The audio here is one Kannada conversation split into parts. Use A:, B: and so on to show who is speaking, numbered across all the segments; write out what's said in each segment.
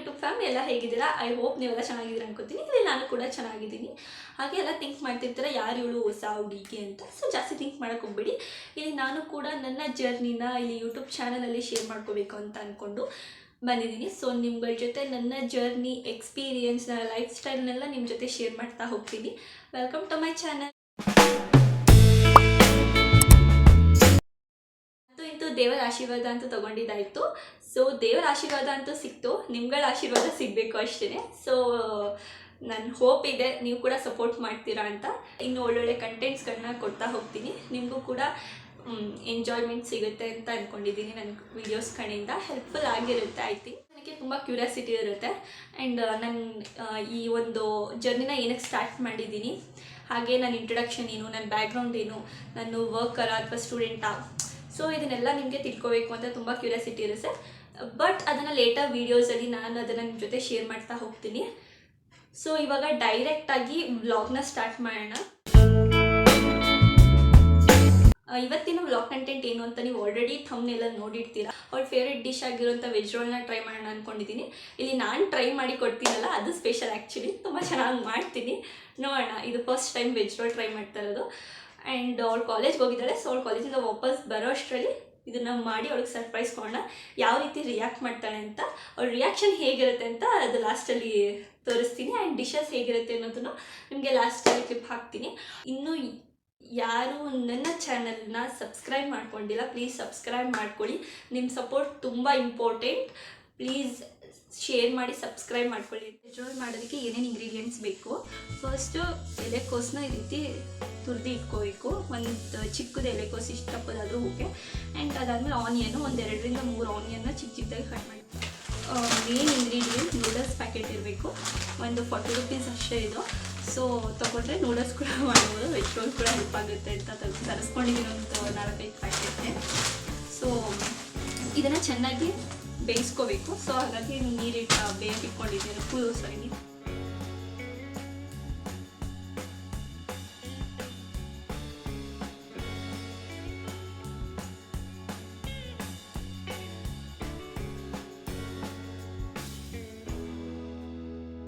A: ಯೂಟ್ಯೂಬ್ ಫ್ಯಾಮಿಲಿ ಎಲ್ಲ ಹೇಗಿದ್ದೀರಾ? ಐ ಹೋಪ್ ನೀವೆಲ್ಲ ಚೆನ್ನಾಗಿದ್ದೀರಾ ಅನ್ಕೋತೀನಿ. ಇಲ್ಲಿ ನಾನು ಕೂಡ ಚೆನ್ನಾಗಿದ್ದೀನಿ. ಹಾಗೆ ಎಲ್ಲ ಥಿಂಕ್ ಮಾಡ್ತಿರ್ತೀರ ಯಾರು ಇವಳು ಹೊಸ ಹುಡುಗಿ ಅಂತ. ಸೊ ಜಾಸ್ತಿ ಥಿಂಕ್ ಮಾಡೋಕೆ ಹೋಗ್ಬೇಡಿ. ಇಲ್ಲಿ ನಾನು ಕೂಡ ನನ್ನ ಜರ್ನಿನ ಇಲ್ಲಿ ಯೂಟ್ಯೂಬ್ ಚಾನಲಲ್ಲಿ ಶೇರ್ ಮಾಡ್ಕೋಬೇಕು ಅಂತ ಅಂದ್ಕೊಂಡು ಬಂದಿದ್ದೀನಿ. ಸೊ ನಿಮ್ಗಳ ಜೊತೆ ನನ್ನ ಜರ್ನಿ, ಎಕ್ಸ್ಪೀರಿಯನ್ಸ್, ನನ್ನ ಲೈಫ್ ಸ್ಟೈಲ್ನೆಲ್ಲ ನಿಮ್ಮ ಜೊತೆ ಶೇರ್ ಮಾಡ್ತಾ ಹೋಗ್ತೀನಿ. Welcome to my channel. ಇಂತೂ ದೇವರ ಆಶೀರ್ವಾದ ಅಂತೂ ತೊಗೊಂಡಿದ್ದಾಯಿತು. ಸೊ ದೇವರ ಆಶೀರ್ವಾದ ಅಂತೂ ಸಿಕ್ತು, ನಿಮ್ಗಳ ಆಶೀರ್ವಾದ ಸಿಗಬೇಕು ಅಷ್ಟೇ. ಸೊ ನನ್ನ ಹೋಪ್ ಇದೆ ನೀವು ಕೂಡ ಸಪೋರ್ಟ್ ಮಾಡ್ತೀರಾ ಅಂತ. ಇನ್ನು ಒಳ್ಳೊಳ್ಳೆ ಕಂಟೆಂಟ್ಸ್ಗಳನ್ನ ಕೊಡ್ತಾ ಹೋಗ್ತೀನಿ. ನಿಮಗೂ ಕೂಡ ಎಂಜಾಯ್ಮೆಂಟ್ ಸಿಗುತ್ತೆ ಅಂತ ಅಂದ್ಕೊಂಡಿದ್ದೀನಿ. ನನ್ನ ವೀಡಿಯೋಸ್ ಕಡೆಯಿಂದ ಹೆಲ್ಪ್ಫುಲ್ ಆಗಿರುತ್ತೆ. ಐ ಥಿಂಕ್ ನನಗೆ ತುಂಬ ಕ್ಯೂರಿಯಾಸಿಟಿ ಇರುತ್ತೆ. ಆ್ಯಂಡ್ ನನ್ನ ಈ ಒಂದು ಜರ್ನಿನ ಏನಕ್ಕೆ ಸ್ಟಾರ್ಟ್ ಮಾಡಿದ್ದೀನಿ, ಹಾಗೆ ನನ್ನ ಇಂಟ್ರೊಡಕ್ಷನ್ ಏನು, ನನ್ನ ಬ್ಯಾಕ್ಗ್ರೌಂಡ್ ಏನು, ನಾನು ವರ್ಕರ ಅಥವಾ ಸ್ಟೂಡೆಂಟಾ, ಸೊ ಇದನ್ನೆಲ್ಲ ನಿಮಗೆ ತಿಳ್ಕೋಬೇಕು ಅಂತ ತುಂಬ ಕ್ಯೂರಿಯಾಸಿಟಿ ಇರುತ್ತೆ. ಬಟ್ ಅದನ್ನು ಲೇಟರ್ ವೀಡಿಯೋಸಲ್ಲಿ ನಾನು ಅದನ್ನು ನಿಮ್ಮ ಜೊತೆ ಶೇರ್ ಮಾಡ್ತಾ ಹೋಗ್ತೀನಿ. ಸೊ ಇವಾಗ ಡೈರೆಕ್ಟಾಗಿ ವ್ಲಾಗ್ನ ಸ್ಟಾರ್ಟ್ ಮಾಡೋಣ. ಇವತ್ತಿನ ವ್ಲಾಗ್ ಕಂಟೆಂಟ್ ಏನು ಅಂತ ನೀವು ಆಲ್ರೆಡಿ ಥಂಬ್ನೇಲ್ ನೋಡಿರ್ತೀರ. ಅವ್ರ ಫೇವ್ರೆಟ್ ಡಿಶ್ ಆಗಿರೋಂಥ ವೆಜ್ ರೋಲ್ನ ಟ್ರೈ ಮಾಡೋಣ ಅಂದ್ಕೊಂಡಿದ್ದೀನಿ. ಇಲ್ಲಿ ನಾನು ಟ್ರೈ ಮಾಡಿ ಕೊಡ್ತೀನಲ್ಲ, ಅದು ಸ್ಪೆಷಲ್ ಆ್ಯಕ್ಚುಲಿ. ತುಂಬ ಚೆನ್ನಾಗಿ ಮಾಡ್ತೀನಿ, ನೋಡೋಣ. ಇದು first time veg roll try ಮಾಡ್ತಾ ಇರೋದು. ಆ್ಯಂಡ್ ಅವಳು ಕಾಲೇಜ್ಗೆ ಹೋಗಿದ್ದಾಳೆ. ಸೊ ಅವಳು ಕಾಲೇಜಿಂದ ವಾಪಸ್ ಬರೋ ಅಷ್ಟರಲ್ಲಿ ಇದನ್ನು ಮಾಡಿ ಅವಳಿಗೆ ಸರ್ಪ್ರೈಸ್ ಕೊಡೋಣ. ಯಾವ ರೀತಿ ರಿಯಾಕ್ಟ್ ಮಾಡ್ತಾಳೆ ಅಂತ, ಅವಳ ರಿಯಾಕ್ಷನ್ ಹೇಗಿರುತ್ತೆ ಅಂತ ಅದು ಲಾಸ್ಟಲ್ಲಿ ತೋರಿಸ್ತೀನಿ. ಆ್ಯಂಡ್ ಡಿಶಸ್ ಹೇಗಿರುತ್ತೆ ಅನ್ನೋದನ್ನು ನಿಮಗೆ ಲಾಸ್ಟಲ್ಲಿ ಕ್ಲಿಪ್ ಹಾಕ್ತೀನಿ. ಇನ್ನೂ ಯಾರು ನನ್ನ ಚಾನಲ್ನ ಸಬ್ಸ್ಕ್ರೈಬ್ ಮಾಡ್ಕೊಂಡಿಲ್ಲ, ಪ್ಲೀಸ್ ಸಬ್ಸ್ಕ್ರೈಬ್ ಮಾಡ್ಕೊಳ್ಳಿ. ನಿಮ್ಮ ಸಪೋರ್ಟ್ ತುಂಬ ಇಂಪಾರ್ಟೆಂಟ್. ಪ್ಲೀಸ್ ಶೇರ್ ಮಾಡಿ, ಸಬ್ಸ್ಕ್ರೈಬ್ ಮಾಡ್ಕೊಳ್ಳಿ. ವೆಜ್ ರೋಲ್ ಮಾಡೋದಕ್ಕೆ ಏನೇನು ಇಂಗ್ರೀಡಿಯೆಂಟ್ಸ್ ಬೇಕು, ಫಸ್ಟು ಎಲೆಕೋಸನ್ನ ಈ ರೀತಿ ತುರಿದು ಇಟ್ಕೋಬೇಕು. ಒಂದು ಚಿಕ್ಕದು ಎಲೆಕೋಸು, ಇಷ್ಟು ತಪ್ಪದಾದರೂ ಓಕೆ. ಆ್ಯಂಡ್ ಅದಾದಮೇಲೆ ಆನಿಯನ್ನು, ಒಂದು 2ರಿಂದ 3 ಆನಿಯನ್ನ ಚಿಕ್ಕ ಚಿಕ್ಕದಾಗಿ ಕಟ್ ಮಾಡಿ. ಮೇನ್ ಇಂಗ್ರೀಡಿಯೆಂಟ್ ನೂಡಲ್ಸ್ ಪ್ಯಾಕೆಟ್ ಇರಬೇಕು. ಒಂದು 40 ರೂಪೀಸ್ ಅಷ್ಟೇ ಇದು. ಸೊ ತೊಗೊಂಡ್ರೆ ನೂಡಲ್ಸ್ ಕೂಡ ಮಾಡ್ಬೋದು, ವೆಜ್ ರೋಲ್ ಕೂಡ ಹೆಲ್ಪ್ ಆಗುತ್ತೆ ಅಂತ ತರಿಸ್ಕೊಂಡಿದ್ದೀನಿ ಒಂದು 4-5 ಪ್ಯಾಕೆಟ್ಗೆ. ಸೊ ಇದನ್ನು ಚೆನ್ನಾಗಿ ಬೇಯಿಸ್ಕೋಬೇಕು. ಸೊ ಹಾಗಾಗಿ ನೀರಿಟ್ಟು ಬೇಯಕ್ಕೆ ಇಟ್ಕೊಂಡಿದ್ದೀನಿ.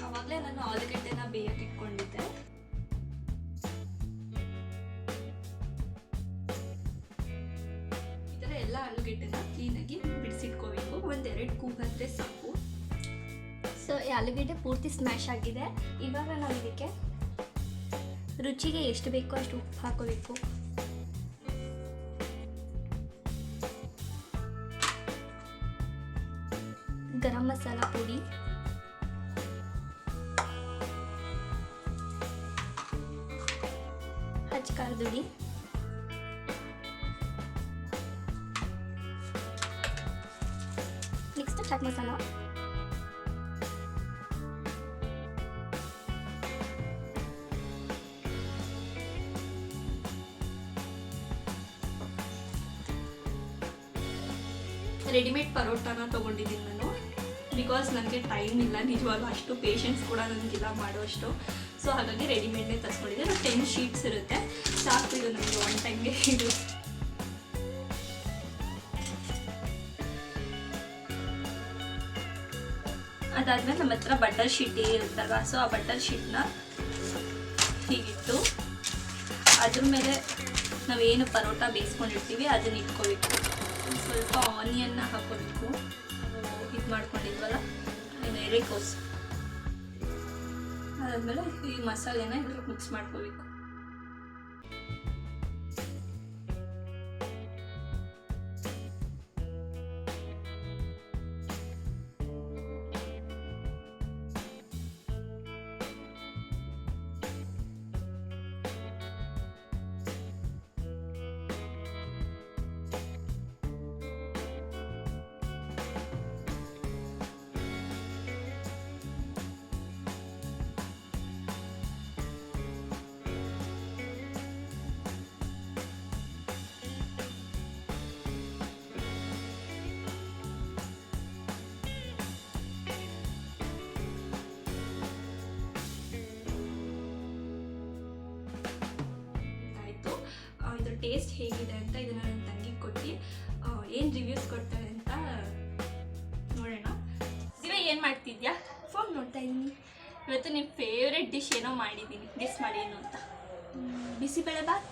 A: ಅವಾಗಲೇ ನಾನು ಆಲೂಗಡ್ಡೆನ ಬೇಯಕ್ಕೆ ಇಟ್ಕೊಂಡಿದ್ದೆ. ಈ ಥರ ಎಲ್ಲ ಆಲೂಗಡ್ಡೆನ ಕ್ಲೀನಾಗಿ ಬಿಡಿಸಿಟ್ಕೋಬೇಕು. 1-2 ಕೂಗಾದರೆ ಸಾಕು. ಸೊ ಈ ಆಲೂಗಡ್ಡೆ ಪೂರ್ತಿ ಸ್ಮ್ಯಾಶ್ ಆಗಿದೆ. ಇವಾಗ ನಾವು ಇದಕ್ಕೆ ರುಚಿಗೆ ಎಷ್ಟು ಬೇಕೋ ಅಷ್ಟು ಉಪ್ಪು ಹಾಕೋಬೇಕು. ಗರಂ ಮಸಾಲ ಪುಡಿ, ಖಾರದ ಪುಡಿ, ನೆಕ್ಸ್ಟ್ ಚಾಟ್ ಮಸಾಲ, ರೆಡಿಮೇಡ್ ಪರೋಟಾನ ತೊಗೊಂಡಿದ್ದೀನಿ ನಾನು. ಬಿಕಾಸ್ ನನಗೆ ಟೈಮ್ ಇಲ್ಲ, ನಿಜವಾಗ್ಲೂ ಅಷ್ಟು ಪೇಷನ್ಸ್ ಕೂಡ ನನಗಿಲ್ಲ ಮಾಡುವಷ್ಟು. ಸೊ ಹಾಗಾಗಿ ರೆಡಿಮೇಡ್ನೇ ತರಿಸ್ಕೊಂಡಿದ್ದೆ. 10 ಶೀಟ್ಸ್ ಇರುತ್ತೆ, ಸಾಕು ಇದು ನನಗೆ ಒನ್ ಟೈಮ್ಗೆ. ಇದು ಅದಾದಮೇಲೆ ನಮ್ಮ ಹತ್ರ ಬಟರ್ ಶೀಟ್ ಇರುತ್ತಲ್ವ, ಸೊ ಆ ಬಟರ್ ಶೀಟ್ನ ಹೀಗಿಟ್ಟು ಅದ್ರ ಮೇಲೆ ನಾವೇನು ಪರೋಟ ಬೇಯಿಸ್ಕೊಂಡಿರ್ತೀವಿ ಅದನ್ನ ಇಟ್ಕೋಬೇಕು. ಸ್ವಲ್ಪ ಆನಿಯನ್ನ ಹಾಕೋಬೇಕು. ಇದು ಮಾಡ್ಕೊಂಡಿದ್ವಲ್ಲ ಎಲೆಕೋಸು, ಅದಾದಮೇಲೆ ಈ ಮಸಾಲೆನ ಇದ್ರಲ್ಲಿ ಮಿಕ್ಸ್ ಮಾಡ್ಕೋಬೇಕು. ಟೇಸ್ಟ್ ಹೇಗಿದೆ ಅಂತ ಇದನ್ನು ನನ್ನ ತಂಗಿಗೆ ಕೊಟ್ಟು ಏನು ರಿವ್ಯೂಸ್ ಕೊಡ್ತಾರೆ ಅಂತ ನೋಡೋಣ. ದಿವ್ಯ ಏನು ಮಾಡ್ತಿದ್ಯಾ?
B: ಫೋನ್ ನೋಡ್ತಾ ಇದ್ದೀನಿ.
A: ಇವತ್ತು ನಿಮ್ಮ ಫೇವ್ರೆಟ್ ಡಿಶ್ ಏನೋ ಮಾಡಿದ್ದೀನಿ, ಗೆಸ್ ಮಾಡಿ ಏನು ಅಂತ.
B: ಬಿಸಿಬೇಳೆಬಾತ್,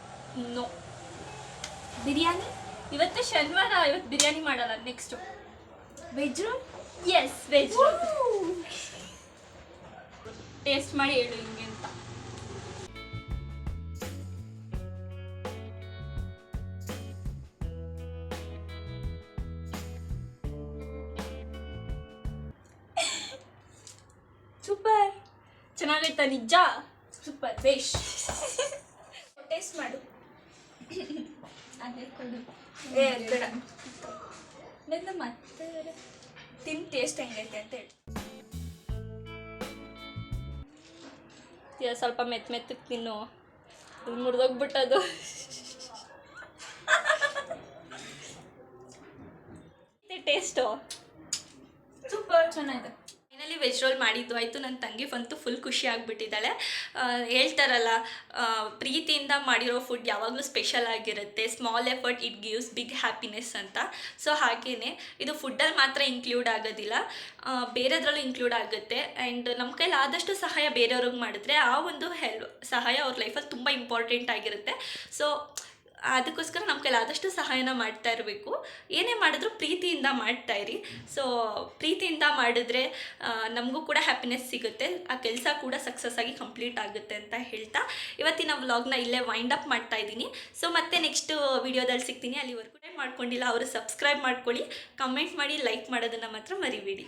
A: ನೋ.
B: ಬಿರಿಯಾನಿ,
A: ಇವತ್ತು ಶನಿವಾರ, ಇವತ್ತು ಬಿರಿಯಾನಿ ಮಾಡಲ್ಲ, next.
B: Veg roll.
A: Yes, veg. Taste ಮಾಡಿ ಹೇಳು ಹಿಂಗೆ ಅಂತ.
B: ಸೂಪರ್.
A: ಚೆನ್ನಾಗೈತಾ ನಿಜ?
B: ಸೂಪರ್ ಬೇಷ್. ಟೇಸ್ಟ್ ಮಾಡು.
A: ಅದೇ ಕೊಡು.
B: ಏ ಬೇಡ, ನನ್ನ ಮತ್ತೆ ತಿನ್ ಟೇಸ್ಟ್ ಹೆಂಗೈತೆ ಅಂತ ಹೇಳಿ.
A: ಸ್ವಲ್ಪ ಮೆತ್ತಗೆ ತಿನ್ನು, ಮುರಿದೋಗ್ಬಿಟ್ಟದು. ಟೇಸ್ಟು
B: ಸೂಪರ್ ಚೆನ್ನಾಗಿದೆ.
A: ಫೈನಲಿ ವೆಜ್ ರೋಲ್ ಮಾಡಿದ್ದು ಆಯಿತು. ನನ್ನ ತಂಗಿ ಅಂತೂ ಫುಲ್ ಖುಷಿ ಆಗಿಬಿಟ್ಟಿದ್ದಾಳೆ. ಹೇಳ್ತಾರಲ್ಲ, ಪ್ರೀತಿಯಿಂದ ಮಾಡಿರೋ ಫುಡ್ ಯಾವಾಗಲೂ ಸ್ಪೆಷಲ್ ಆಗಿರುತ್ತೆ. Small effort it gives big happiness ಅಂತ. ಸೊ ಹಾಗೆಯೇ ಇದು ಫುಡ್ಡಲ್ಲಿ ಮಾತ್ರ ಇನ್ಕ್ಲೂಡ್ ಆಗೋದಿಲ್ಲ, ಬೇರೆದ್ರಲ್ಲೂ ಇನ್ಕ್ಲೂಡ್ ಆಗುತ್ತೆ. ಆ್ಯಂಡ್ ನಮ್ಮ ಕೈಲಿ ಆದಷ್ಟು ಸಹಾಯ ಬೇರೆಯವ್ರಿಗೆ ಮಾಡಿದ್ರೆ ಆ ಒಂದು ಸಹಾಯ ಅವ್ರ ಲೈಫಲ್ಲಿ ತುಂಬ ಇಂಪಾರ್ಟೆಂಟ್ ಆಗಿರುತ್ತೆ. ಸೊ ಅದಕ್ಕೋಸ್ಕರ ನಮ್ಮ ಕೈಲಿ ಆದಷ್ಟು ಸಹಾಯನ ಮಾಡ್ತಾ ಇರಬೇಕು. ಏನೇ ಮಾಡಿದ್ರೂ ಪ್ರೀತಿಯಿಂದ ಮಾಡ್ತಾಯಿರಿ. ಸೊ ಪ್ರೀತಿಯಿಂದ ಮಾಡಿದ್ರೆ ನಮಗೂ ಕೂಡ ಹ್ಯಾಪಿನೆಸ್ ಸಿಗುತ್ತೆ, ಆ ಕೆಲಸ ಕೂಡ ಸಕ್ಸಸ್ ಆಗಿ ಕಂಪ್ಲೀಟ್ ಆಗುತ್ತೆ ಅಂತ ಹೇಳ್ತಾ ಇವತ್ತಿನ ವ್ಲಾಗ್ನ ಇಲ್ಲೇ ವೈಂಡ್ ಅಪ್ ಮಾಡ್ತಾ ಇದ್ದೀನಿ. ಸೊ ಮತ್ತೆ ನೆಕ್ಸ್ಟ್ ವಿಡಿಯೋದಲ್ಲಿ ಸಿಗ್ತೀನಿ. ಅಲ್ಲಿವರೆಗೂ ಮಾಡ್ಕೊಂಡಿಲ್ಲ ಅವರು ಸಬ್ಸ್ಕ್ರೈಬ್ ಮಾಡ್ಕೊಳ್ಳಿ, ಕಮೆಂಟ್ ಮಾಡಿ, ಲೈಕ್ ಮಾಡೋದನ್ನು ಮಾತ್ರ ಮರಿಬೇಡಿ.